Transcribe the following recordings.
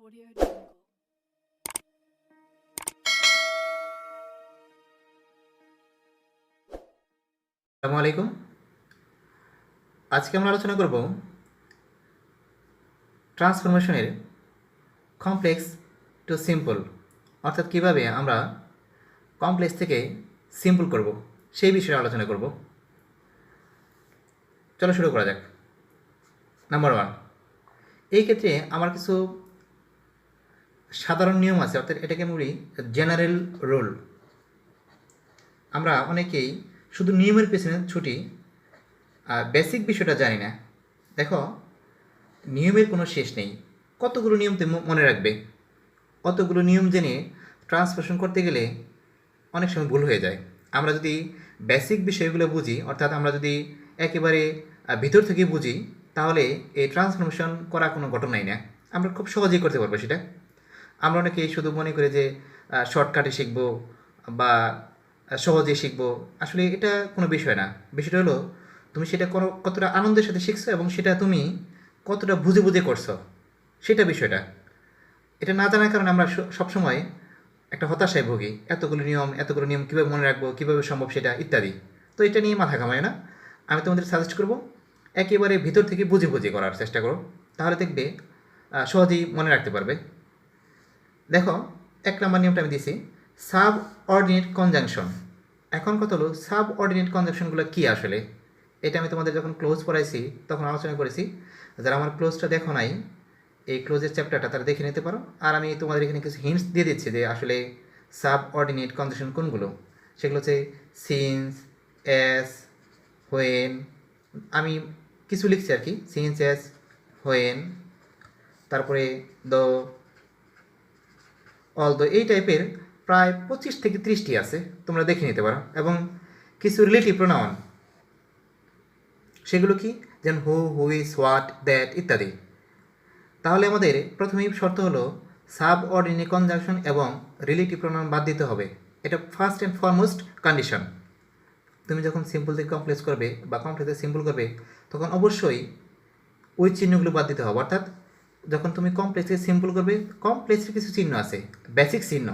Audio Jungle. আসসালামু আলাইকুম। আজকে আমরা আলোচনা করব ট্রান্সফরমেশনের কমপ্লেক্স টু সিম্পল, অর্থাৎ কিভাবে আমরা কমপ্লেক্স থেকে সিম্পল করব সেই বিষয়ে আলোচনা করব। চলো শুরু করা যাক। নাম্বার 1, এই ক্ষেত্রে আমার কিছু সাধারণ নিয়ম আছে, অর্থাৎ এটাকে আমি বলি জেনারেল রুল। আমরা অনেকেই শুধু নিয়মের পেছনে ছুটি, বেসিক বিষয়টা জানি না। দেখো, নিয়মের কোনো শেষ নেই। কতগুলো নিয়ম তুমি মনে রাখবে? কতগুলো নিয়ম জেনে ট্রান্সফরমেশন করতে গেলে অনেক সময় ভুল হয়ে যায়। আমরা যদি বেসিক বিষয়গুলো বুঝি, অর্থাৎ আমরা যদি একেবারে ভিতর থেকে বুঝি, তাহলে এই ট্রান্সফরমেশন করা কোনো ঘটনাই না, আমরা খুব সহজেই করতে পারবো সেটা। আমরা অনেকেই শুধু মনে করি যে শর্টকাটে শিখবো বা সহজে শিখবো, আসলে এটা কোনো বিষয় না। বিষয়টা হলো তুমি সেটা কতটা আনন্দের সাথে শিখছো এবং সেটা তুমি কতটা বুঝে বুঝে করছো, সেটা বিষয়টা। এটা না জানার কারণে আমরা সবসময় একটা হতাশায় ভুগি, এতগুলো নিয়ম কীভাবে মনে রাখবো, কীভাবে সম্ভব সেটা ইত্যাদি। তো এটা নিয়ে মাথা ঘামায় না। আমি তোমাদের সাজেস্ট করবো একেবারে ভিতর থেকে বুঝে বুঝে করার চেষ্টা করো, তাহলে দেখবে সহজেই মনে রাখতে পারবে। দেখো, 1 নম্বর নিয়মটা আমি দিয়েছি, সাব অর্ডিনেট কনজাংশন। এখন কথা হলো সাব অর্ডিনেট কনজাংশনগুলো কী আসলে। এটা আমি তোমাদের যখন ক্লোজ পড়াইছি তখন আলোচনা করেছি। যারা আমার ক্লোজটা দেখো নাই, এই ক্লোজের চ্যাপ্টারটা তারা দেখে নিতে পারো। আর আমি তোমাদের এখানে কিছু হিন্টস দিয়ে দিচ্ছি যে আসলে সাব অর্ডিনেট কনজাংশন কোনগুলো। সেগুলো হচ্ছে সিন্স, এস, হোয়েন। আমি কিছু লিখছি আর কি, সিন্স, এস, হোয়েন, তারপরে দ্য, অলদো, এই টাইপের প্রায় 25 থেকে 30টি আছে, তোমরা দেখে নিতে পারো। এবং কিছু রিলেটিভ প্রোনাউন, সেগুলো কি, যেমন হু, হুইজ, হোয়াট, দ্যাট ইত্যাদি। তাহলে আমাদের প্রথমেই শর্ত হলো সাব অর্ডিনেট কনজাংশন এবং রিলেটিভ প্রোনাউন বাদ দিতে হবে। এটা ফার্স্ট অ্যান্ড ফরমোস্ট কন্ডিশন। তুমি যখন সিম্পল থেকে কমপ্লেক্স করবে বা কমপ্লেক্স থেকে সিম্পল করবে, তখন অবশ্যই ওই চিহ্নগুলো বাদ দিতে হবে। অর্থাৎ যখন তুমি কমপ্লেক্স থেকে সিম্পল করবে, কমপ্লেক্সের কিছু চিহ্ন আছে, বেসিক চিহ্ন,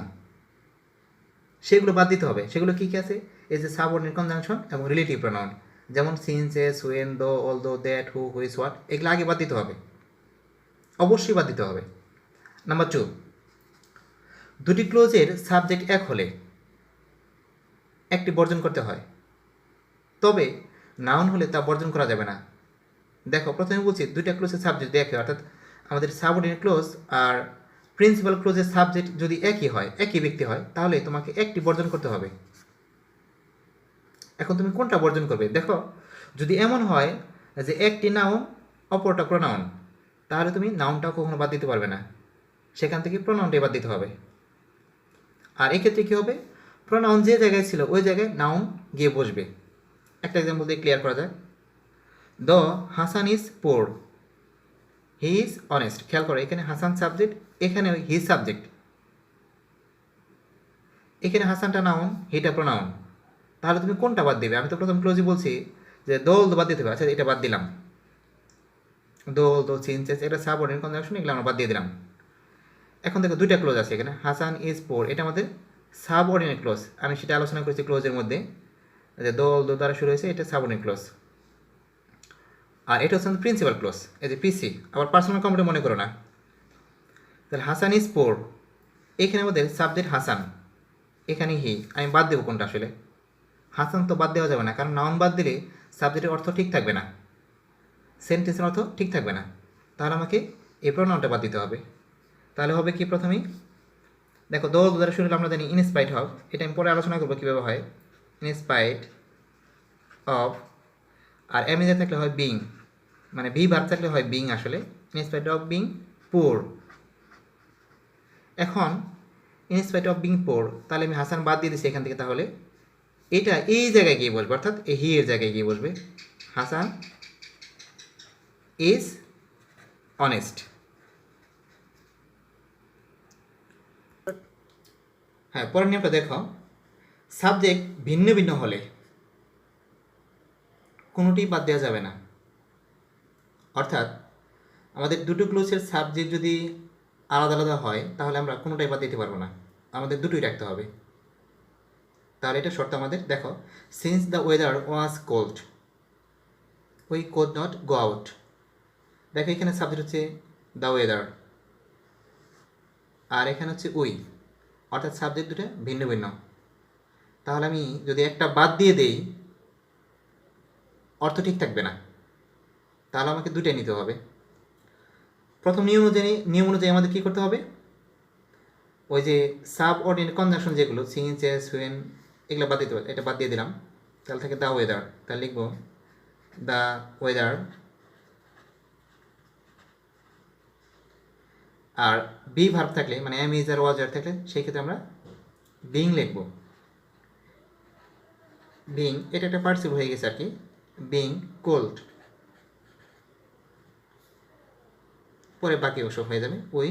সেগুলো বাদ দিতে হবে। সেগুলো কী কী আছে? এই যে সাবঅর্ডিনেট কনজাংশন এবং রিলেটিভ প্রোনাউন, যেমন since, as, when, though, although, that, who, whose, what, এগুলো আগে বাদ দিতে হবে, অবশ্যই বাদ দিতে হবে। নাম্বার 2, দুটি ক্লোজের সাবজেক্ট এক হলে একটি বর্জন করতে হয়, তবে নাউন হলে তা বর্জন করা যাবে না। দেখো, প্রথমে বলছি দুইটা ক্লোজের সাবজেক্ট দেখে, অর্থাৎ আমাদের সাবঅর্ডিনেট ক্লোজ আর প্রিন্সিপাল ক্লোজের সাবজেক্ট যদি একই হয়, একই ব্যক্তি হয়, তাহলে তোমাকে একটি বর্জন করতে হবে। এখন তুমি কোনটা বর্জন করবে? দেখো, যদি এমন হয় যে একটি নাউন অপরটা প্রোনাউন, তাহলে তুমি নাউনটাও কখনো বাদ দিতে পারবে না, সেখান থেকে প্রোনাউনটাই বাদ দিতে হবে। আর এক্ষেত্রে কী হবে, প্রোনাউন যে জায়গায় ছিল ওই জায়গায় নাউন গিয়ে বসবে। একটা এক্সাম্পল দিয়ে ক্লিয়ার করা যায়। The Hasan is poor, he is honest. খেয়াল করো, এখানে হাসান সাবজেক্ট, এখানে হি সাবজেক্ট, এখানে হাসানটা নাউন, হিটা প্রোনাউন। তাহলে তুমি কোনটা বাদ দিবে? আমি তো প্রথম ক্লোজই বলছি যে দোল বাদ দিতে হবে। আচ্ছা, এটা বাদ দিলাম, দোল, দো, সিনসেস, এটা সাবঅর্ডিনেট কনজাংশন, এগুলো আমরা বাদ দিয়ে দিলাম। এখন দেখো, দুইটা ক্লোজ আছে এখানে, হাসান ইজ পোর, এটা আমাদের সাবঅর্ডিনেট ক্লোজ। আমি সেটা আলোচনা করেছি ক্লোজের মধ্যে, যে দোল, দো দ্বারা শুরু হয়েছে, এটা সাবঅর্ডিনেট ক্লোজ। আর এটা হচ্ছে প্রিন্সিপাল ক্লোজ, এই যে পিসি, আবার পার্সোনাল কম্পিউটার মনে করো না। তাহলে হাসান ইজ পোর, এখানে আমাদের সাবজেক্ট হাসান, এখানে হি। আমি বাদ দেবো কোনটা আসলে? হাসান তো বাদ দেওয়া যাবে না, কারণ নাউন বাদ দিলে সাবজেক্টের অর্থ ঠিক থাকবে না, সেন্টেন্সের অর্থ ঠিক থাকবে না। তাহলে আমাকে এই প্রোনাউনটা বাদ দিতে হবে। তাহলে হবে কি, প্রথমেই দেখো, দো দ্বারা শুরু হলে আমরা জানি ইনস্পাইট অফ, এটা আমি পরে আলোচনা করবো কীভাবে হয়। In spite of, R M A থাকলে হয় বিং, মানে ভি ভার্ব থাকলে হয় বিং আসলে। In spite of being poor. এখন ইনস্পাইট অফ বিং পোর, তাহলে আমি হাসান বাদ দিয়ে দিচ্ছি এখান থেকে। তাহলে এটা এই জায়গায় গিয়ে বসবে, অর্থাৎ এই হি এর জায়গায় গিয়ে বসবে। Hasan is honest. হ্যাঁ, পরের নিয়মটা দেখো, সাবজেক্ট ভিন্ন ভিন্ন হলে কোনোটি বাদ দেওয়া যাবে না। অর্থাৎ আমাদের দুটো ক্লোজের সাবজেক্ট যদি আলাদা আলাদা হয় তাহলে আমরা কোনোটাই বাদ দিতে পারবো না, আমাদের দুটোই রাখতে হবে। তাহলে এটা শর্ত আমাদের। দেখো, since the weather was cold we code not go out. দেখো এখানে সাবজেক্ট হচ্ছে দ্য ওয়েদার, আর এখানে হচ্ছে উই, অর্থাৎ সাবজেক্ট দুটো ভিন্ন ভিন্ন। তাহলে আমি যদি একটা বাদ দিয়ে দেই অর্থ ঠিক থাকবে না, তাহলে আমাকে দুটোই নিতে হবে। প্রথম নিয়ম অনুযায়ী আমাদের কী করতে হবে, ওই যে সাব অর্ডিনেট কনজাংশন যেগুলো সিন্স, এস, হুয়েন, এগুলো বাদ দিতে হবে। এটা বাদ দিয়ে দিলাম, তাহলে থাকে দ্য ওয়েদার। তাহলে লিখবো দ্য ওয়েদার। আর বি ভার্ব থাকলে মানে এম, ইজ আর ওয়াজ আর থাকলে সেই ক্ষেত্রে আমরা বিং লিখবো। বিং এটা একটা পার্টিসিপল হয়ে গেছে আর কি, বিং কোল্ড। পরে বাকি ওসব হয়ে যাবে, we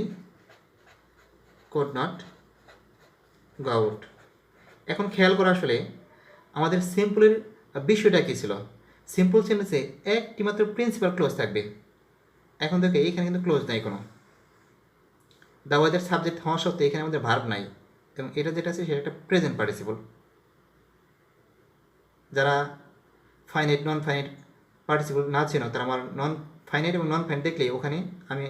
code not go out. এখন খেয়াল করা আসলে আমাদের সিম্পলের বিষয়টা কী ছিল। সিম্পল সেন্টেন্সে একটি মাত্র প্রিন্সিপাল ক্লোজ থাকবে। এখন দেখো এইখানে কিন্তু ক্লোজ নাই কোনো, দ্য ওয়েদার সাবজেক্ট হওয়া সত্ত্বেও এখানে আমাদের ভার্ব নাই, এবং এটা যেটা আছে সেটা একটা প্রেজেন্ট পার্টিসিপল। যারা ফাইনাইট নন ফাইনাইট পার্টিসিপল না ছিল তারা আমার নন ফাইনাইট এবং নন ফাইনাইট দেখলেই ওখানে আমি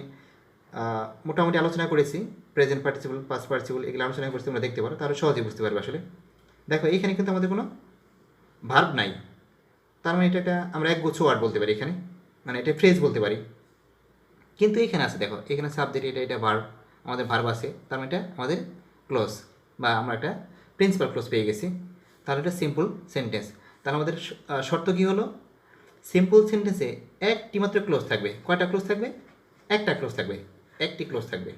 মোটামুটি আলোচনা করেছি, প্রেজেন্ট পার্টিসিপল, পাস্ট পার্টিসিপল এগুলো আলোচনা করছি, তোমরা দেখতে পারো, তাহলে সহজেই বুঝতে পারবে। আসলে দেখো এইখানে কিন্তু আমাদের কোনো ভার্ব নাই, তার মানে এটা আমরা একগুচ্ছ ওয়ার্ড বলতে পারি এখানে, মানে এটা ফ্রেজ বলতে পারি। কিন্তু এখানে আছে, দেখো এখানে সাবজেক্ট, এটা ভার্ব, আমাদের ভার্ব আছে, তার মানে এটা আমাদের ক্লোজ বা আমরা একটা প্রিন্সিপাল ক্লোজ পেয়ে গেছি। তাহলে এটা সিম্পল সেন্টেন্স। তাহলে আমাদের শর্ত কী হলো, সিম্পল সেন্টেন্সে একটি মাত্র ক্লোজ থাকবে। কয়টা ক্লোজ থাকবে? একটা ক্লোজ থাকবে, একটি ক্লোজ থাকবে,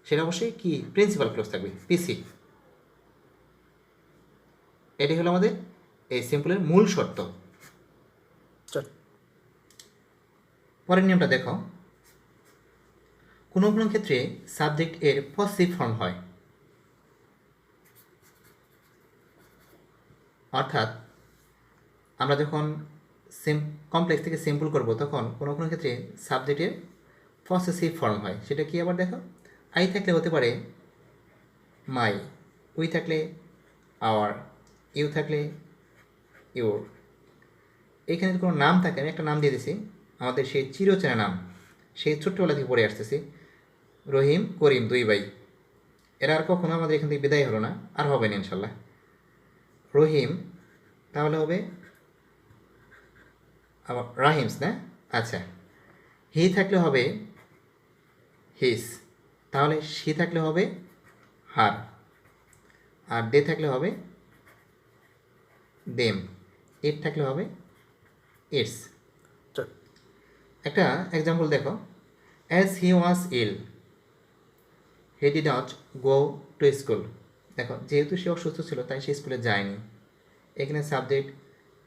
সেটা অবশ্যই কি প্রিন্সিপাল ক্লোজ থাকবে, পিসি। এটি হলো আমাদের এই সিম্পলের মূল শর্ত। পরের নিয়মটা দেখো, কোনো কোনো ক্ষেত্রে সাবজেক্ট এর পসিভ ফর্ম হয়, অর্থাৎ আমরা যখন কমপ্লেক্স থেকে সিম্পল করব তখন কোনো কোনো ক্ষেত্রে সাবজেক্টের পসেসিভ ফর্ম হয়। সেটা কি আবার দেখো, আই থাকলে হতে পারে মাই, উই থাকলে আওয়ার, ইউ থাকলে ইউর। এখানে কোনো নাম থাকে, আমি একটা নাম দিয়ে দিছি, আমাদের সেই চিরচেনা নাম, সেই ছোট্টবেলা থেকে পড়ে আসতেছি, রহিম করিম দুই ভাই। এরা আর কখনো আমাদের এখান থেকে বিদায় হলো না, আর হবে না ইনশাল্লাহ। রহিম তাহলে হবে আবার রাহিমস না, আচ্ছা। হি থাকলে হবে হিস, তাহলে সি থাকলে হবে হার, আর দে থাকলে হবে দেম, ইট থাকলে হবে ইটস। একটা এক্সাম্পল দেখো, as he was ill he did not go to school. দেখো যেহেতু সে অসুস্থ ছিল তাই সে স্কুলে যায়নি। এখানে সাবজেক্ট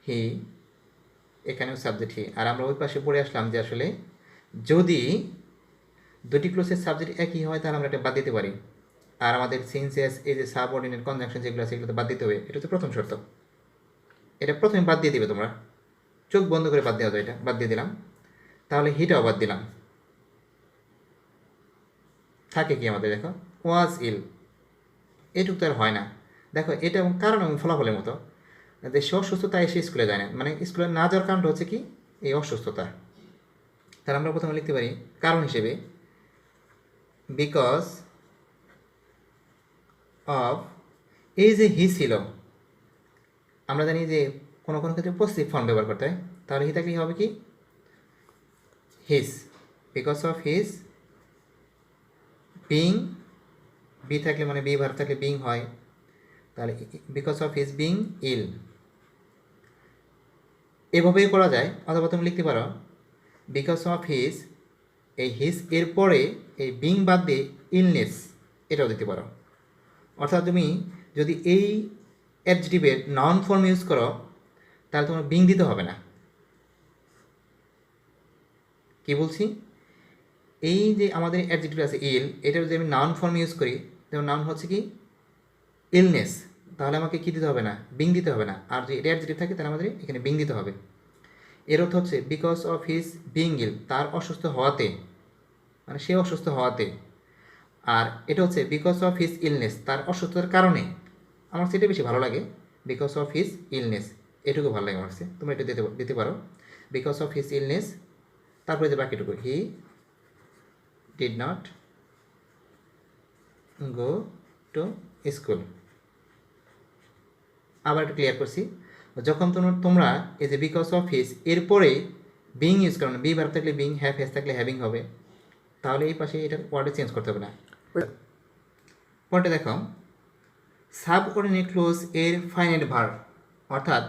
হি, এখানেও সাবজেক্ট হি। আর আমরা ওই পাশে পড়ে আসলাম যে আসলে যদি দুটি ক্লোজের সাবজেক্ট একই হয় তাহলে আমরা এটা বাদ দিতে পারি। আর আমাদের সিন্স, এস, এই যে সাবঅর্ডিনেট কনজাংশন যেগুলো আছে সেগুলোতে বাদ দিতে হবে, এটা হচ্ছে প্রথম শর্ত। এটা প্রথমে বাদ দিয়ে দিবে তোমরা, চোখ বন্ধ করে বাদ দেওয়া যায়, এটা বাদ দিয়ে দিলাম। তাহলে হিটাও বাদ দিলাম, থাকে কি আমাদের দেখো ওয়াজ ইল, এটুকু তো আর হয় না। দেখো এটা কারণ এবং ফলাফলের মতো, যে সে অসুস্থতা এসে স্কুলে যায় না, মানে স্কুলে না যাওয়ার কারণটা হচ্ছে কি এই অসুস্থতা। তাহলে আমরা প্রথমে লিখতে পারি কারণ হিসেবে বিকজ অফ, এই যে হি ছিল, আমরা জানি যে কোনো কোনো ক্ষেত্রে পজিটিভ ফর্ম ব্যবহার করতে হয়, তাহলে হি থাকলে হবে কি his, because of his being, be থাকলে মানে বি ভার্ব থাকলে বিং হয়, তাহলে because of his being ill. এভাবেই করা যায়, অথবা তুমি লিখতে পারো বিকজ অফ হিস, এই হিস এর পরে এই বিং বাদ দিয়ে ইলনেস, এটাও দিতে পারো। অর্থাৎ তুমি যদি এই অ্যাডজেক্টিভের নাউন ফর্ম ইউজ করো তাহলে তোমার বিং দিতে হবে না। কি বলছি, এই যে আমাদের অ্যাডজেক্টিভ আছে ইল, এটা যদি আমি নাউন ফর্ম ইউজ করি, যেমন নাউন হচ্ছে কি ইলনেস, তাহলে আমাকে কী দিতে হবে না, বিং দিতে হবে না। আর যদি এটা অ্যাডজেক্টিভ থাকে তাহলে আমাদের এখানে বিং দিতে হবে। এর অর্থ হচ্ছে because of his being ill, তার অসুস্থ হওয়াতে মানে সে অসুস্থ হওয়াতে। আর এটা হচ্ছে বিকজ অফ হিজ ইলনেস, তার অসুস্থতার কারণে। আমার সেটা বেশি ভালো লাগে, বিকজ অফ হিজ ইলনেস, এটুকু ভালো লাগে আমার কাছে। তোমরা এটা দিতে দিতে পারো, বিকজ অফ হিজ ইলনেস, তারপরে যে বাকিটুকু, হি did not go to school. আবার একটু ক্লিয়ার করছি, যখন তোমরা এই যে বিকজ অফ হিজ এরপরে বিং ইউজ করো না, বি ভার্ব থাকলে বিং, হ্যাভ হ্যাজ থাকলে হ্যাভিং হবে, তাহলে এই পাশে এটা ওয়ার্ডে চেঞ্জ করতে হবে না। পরে দেখো সাবঅর্ডিনেট ক্লোজ এর ফাইনাইট ভার্ব, অর্থাৎ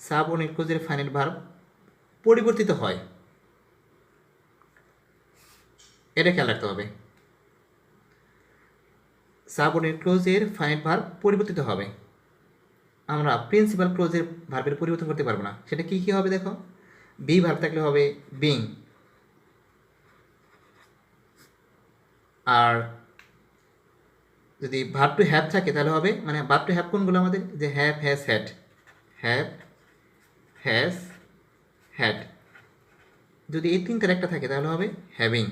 সাবঅর্ডিনেট ক্লোজ এর ফাইনাইট ভার্ব পরিবর্তিত হয়, এটা খেয়াল রাখতে হবে। সাবঅর্ডিনেট ক্লোজ এর ফাইনাইট ভার্ব পরিবর্তিত হবে, আমরা প্রিন্সিপাল ক্লোজের ভার্বের পরিবর্তন করতে পারবো না। সেটা কী কী হবে দেখো, বি ভার্ব থাকলে হবে বিং, আর যদি ভার্ব টু হ্যাভ থাকে তাহলে হবে, মানে ভার্ব টু হ্যাভ কোনগুলো আমাদের, যে have has had, have has had, যদি এই তিনটার একটা থাকে তাহলে হবে হ্যাভিং।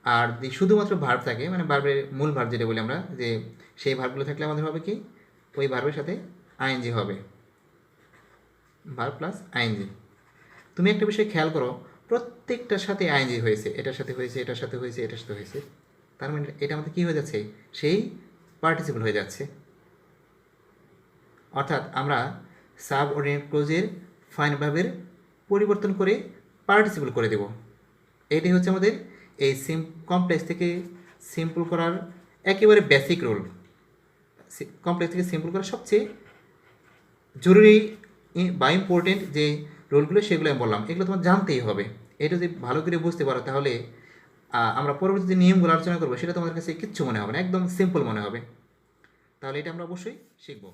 আর যদি শুধুমাত্র ভার্ব থাকে, মানে ভার্বের মূল ভার্ব যেটা বলি আমরা, যে সেই ভার্বগুলো থাকলে আমাদের হবে কি, ওই ভার্বের সাথে আইএনজি হবে, ভার্ব প্লাস আইএনজি। তুমি একটা বিষয় খেয়াল করো, প্রত্যেকটার সাথে আইএনজি হয়েছে, এটার সাথে হয়েছে, এটার সাথে হয়েছে, এটার সাথে হয়েছে, তার মানে এটা আমাদের কী হয়ে যাচ্ছে, সেই পার্টিসিপল হয়ে যাচ্ছে। অর্থাৎ আমরা সাবঅর্ডিনেট ক্লোজের ফাইন ভার্বের পরিবর্তন করে পার্টিসিপল করে দেব। এটাই হচ্ছে আমাদের এই কমপ্লেক্স থেকে সিম্পল করার একেবারে বেসিক রুল। কমপ্লেক্স থেকে সিম্পল করার সবচেয়ে জরুরি বা ইম্পর্টেন্ট যে রুলগুলো সেগুলো আমি বললাম, এগুলো তোমার জানতেই হবে। এটা যদি ভালো করে বুঝতে পারো তাহলে আমরা পরবর্তী যে নিয়মগুলো আলোচনা করবো সেটা তোমাদের কাছে কিচ্ছু মনে হবে না, একদম সিম্পল মনে হবে। তাহলে এটা আমরা অবশ্যই শিখবো।